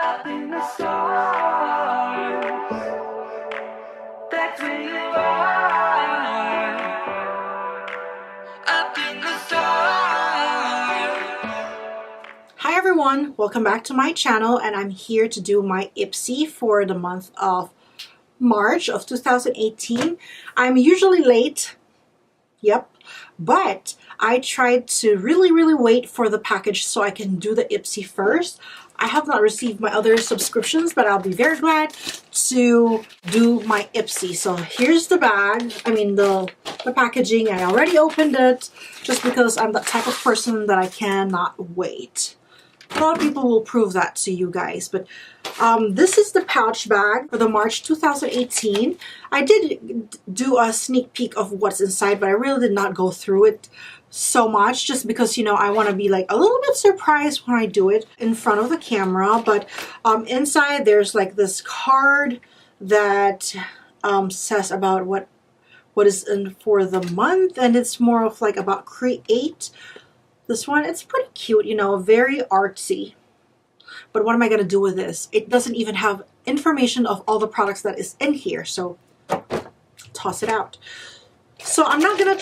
Up in the stars, that's where you are. Up in the stars. Hi everyone, welcome back to my channel, and I'm here to do my IPSY for the month of March of 2018. I'm usually late, yep, but I tried to really wait for the package so I can do the IPSY first. I have not received my other subscriptions, but I'll be very glad to do my IPSY. So here's the bag, the packaging. I already opened it just because I'm that type of person that I cannot wait. A lot of people will prove that to you guys, but this is the pouch bag for the March 2018. I did do a sneak peek of what's inside, but I really did not go through it so much just because, you know, I want to be like a little bit surprised when I do it in front of the camera. But inside there's like this card that says about what is in for the month, and it's more of like about create. This one, it's pretty cute, you know, very artsy. But what am I going to do with this? It doesn't even have information of all the products that is in here, so toss it out. So I'm not gonna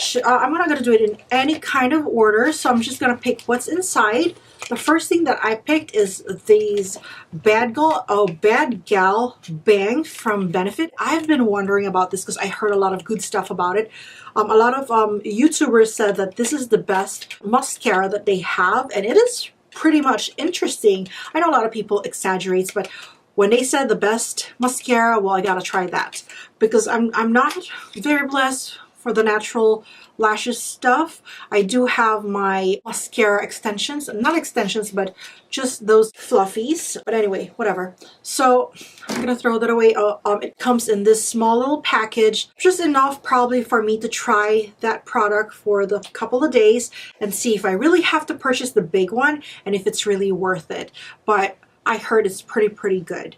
do it in any kind of order, so I'm just gonna pick what's inside. The first thing that I picked is these Bad Gal Bang from Benefit. I've been wondering about this because I heard a lot of good stuff about it. A lot of YouTubers said that this is the best mascara that they have, and it is pretty much interesting. I know a lot of people exaggerate, but when they said the best mascara, well, I gotta try that because I'm not very blessed for the natural lashes stuff. I do have my mascara extensions, not extensions, but just those fluffies. But anyway, whatever. So I'm gonna throw that away. It comes in this small little package, just enough probably for me to try that product for the couple of days and see if I really have to purchase the big one and if it's really worth it. But I heard it's pretty good.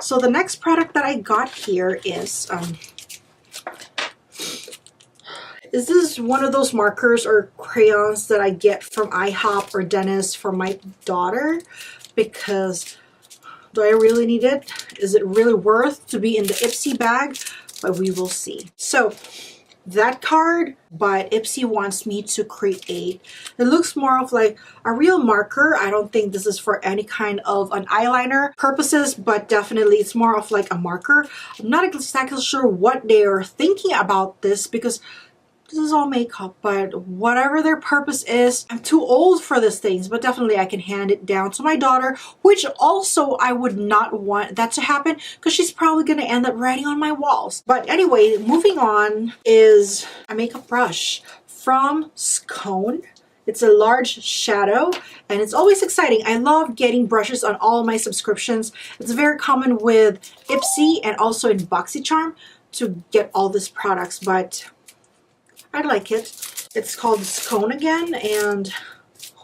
So the next product that I got here is this is one of those markers or crayons that I get from IHOP or Dennis for my daughter, because do I really need it? Is it really worth to be in the IPSY bag? But we will see. So that card, but IPSY wants me to create. It looks more of like a real marker. I don't think this is for any kind of an eyeliner purposes, but definitely it's more of like a marker. I'm not exactly sure what they are thinking about this because this is all makeup, but whatever their purpose is, I'm too old for these things, but definitely I can hand it down to my daughter, which also I would not want that to happen because she's probably going to end up writing on my walls. But anyway, moving on is a makeup brush from Scone. It's a large shadow, and it's always exciting. I love getting brushes on all my subscriptions. It's very common with IPSY and also in BoxyCharm to get all these products, but I like it. It's called Scone again, and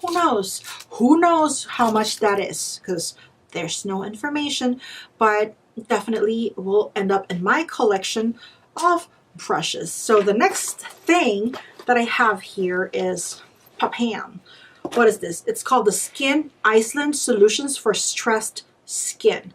who knows how much that is because there's no information, but definitely will end up in my collection of brushes. So the next thing that I have here is Papam. What is this? It's called the Skin Iceland Solutions for Stressed Skin.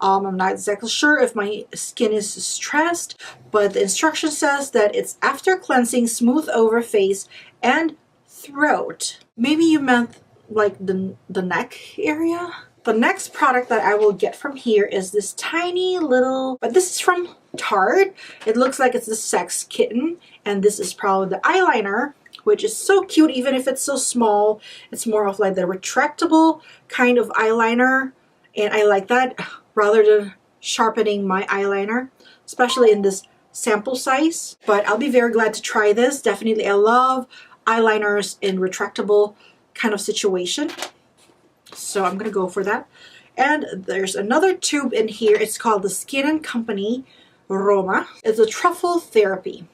I'm not exactly sure if my skin is stressed, but the instruction says that it's after cleansing, smooth over face and throat. Maybe you meant like the neck area? The next product that I will get from here is this tiny little, but this is from Tarte. It looks like it's the Sex Kitten, and this is probably the eyeliner, which is so cute even if it's so small. It's more of like the retractable kind of eyeliner, and I like that rather than sharpening my eyeliner, especially in this sample size. But I'll be very glad to try this. Definitely, I love eyeliners in retractable kind of situation. So I'm gonna go for that. And there's another tube in here. It's called the Skin & Company Roma. It's a truffle therapy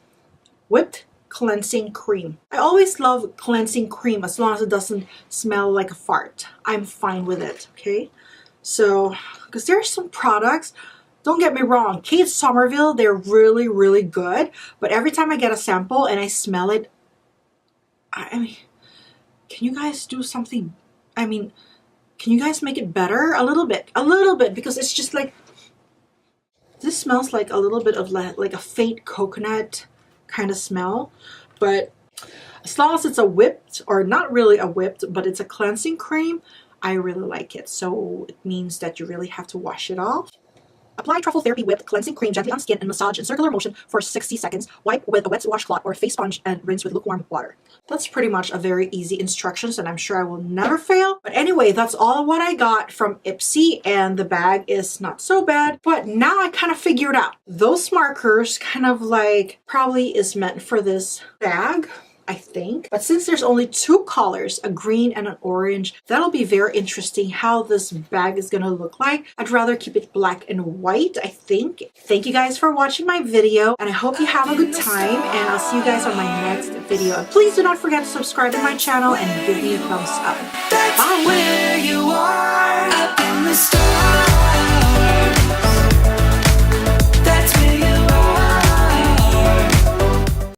whipped cleansing cream. I always love cleansing cream as long as it doesn't smell like a fart. I'm fine with it, okay? So, because there are some products, don't get me wrong, Kate Somerville, they're really good, but every time I get a sample and I smell it, I mean, can you guys do something? I mean, Can you guys make it better? A little bit, because it's just like, this smells like a little bit of like a faint coconut kind of smell. But as long as it's a whipped, or not really a whipped, but it's a cleansing cream, I really like it. So it means that you really have to wash it off. Apply Truffle Therapy Whipped Cleansing Cream gently on skin and massage in circular motion for 60 seconds. Wipe with a wet washcloth or face sponge and rinse with lukewarm water. That's pretty much a very easy instructions, and I'm sure I will never fail. But anyway, that's all what I got from IPSY, and the bag is not so bad. But now I kind of figured out those markers kind of like probably is meant for this bag, I think. But since there's only two colors, a green and an orange, that'll be very interesting how this bag is gonna look like. I'd rather keep it black and white, I think. Thank you guys for watching my video, and I hope you have a good time, and I'll see you guys on my next video. And please do not forget to subscribe to my channel and give me a thumbs up. That's Bye! where you are, up in the stars.